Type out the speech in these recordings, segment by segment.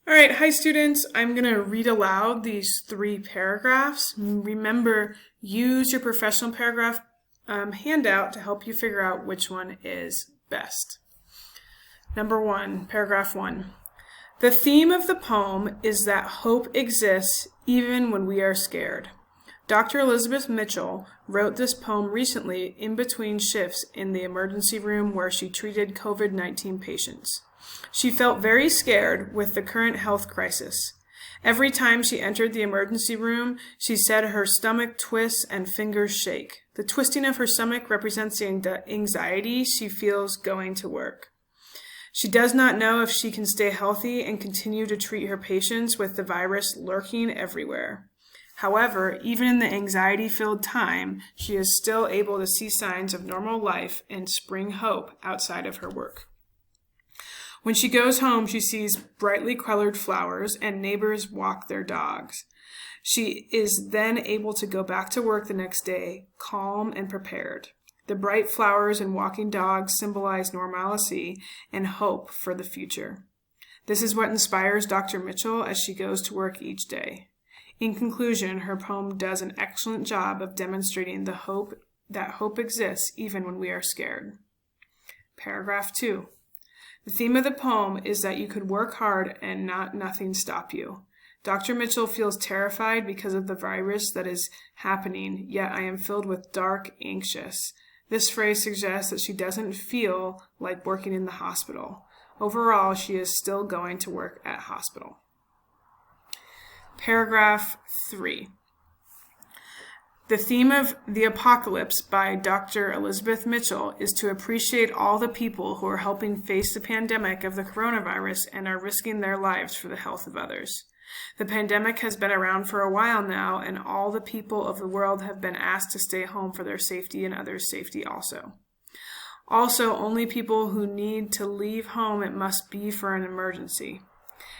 All right, hi students. I'm going to read aloud these 3 paragraphs. Remember, use your professional paragraph handout to help you figure out which one is best. Number 1, paragraph 1. The theme of the poem is that hope exists even when we are scared. Dr. Elizabeth Mitchell wrote this poem recently in between shifts in the emergency room where she treated COVID-19 patients. She felt very scared with the current health crisis. Every time she entered the emergency room, she said her stomach twists and fingers shake. The twisting of her stomach represents the anxiety she feels going to work. She does not know if she can stay healthy and continue to treat her patients with the virus lurking everywhere. However, even in the anxiety-filled time, she is still able to see signs of normal life and spring hope outside of her work. When she goes home, she sees brightly colored flowers and neighbors walk their dogs. She is then able to go back to work the next day, calm and prepared. The bright flowers and walking dogs symbolize normalcy and hope for the future. This is what inspires Dr. Mitchell as she goes to work each day. In conclusion, her poem does an excellent job of demonstrating that hope exists even when we are scared. Paragraph 2. The theme of the poem is that you could work hard and nothing stop you. Dr. Mitchell feels terrified because of the virus that is happening, yet I am filled with dark, anxious. This phrase suggests that she doesn't feel like working in the hospital. Overall, she is still going to work at hospital. Paragraph 3. The theme of The Apocalypse by Dr. Elizabeth Mitchell is to appreciate all the people who are helping face the pandemic of the coronavirus and are risking their lives for the health of others. The pandemic has been around for a while now, and all the people of the world have been asked to stay home for their safety and others' safety also. Also, only people who need to leave home it must be for an emergency,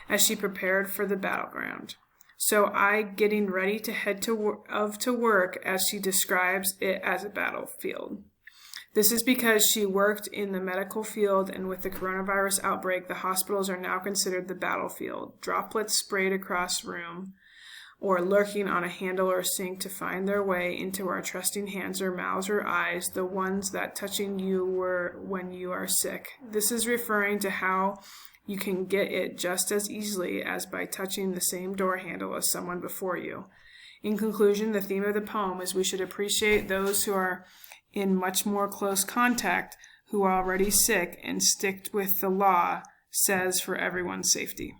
as she prepared for the battleground. So I getting ready to head to work as she describes it as a battlefield. This is because she worked in the medical field, and with the coronavirus outbreak, the hospitals are now considered the battlefield. Droplets sprayed across room or lurking on a handle or sink to find their way into our trusting hands or mouths or eyes, the ones that touching you were when you are sick. This is referring to how you can get it just as easily as by touching the same door handle as someone before you. In conclusion, the theme of the poem is we should appreciate those who are in much more close contact, who are already sick, and stick with the law says for everyone's safety.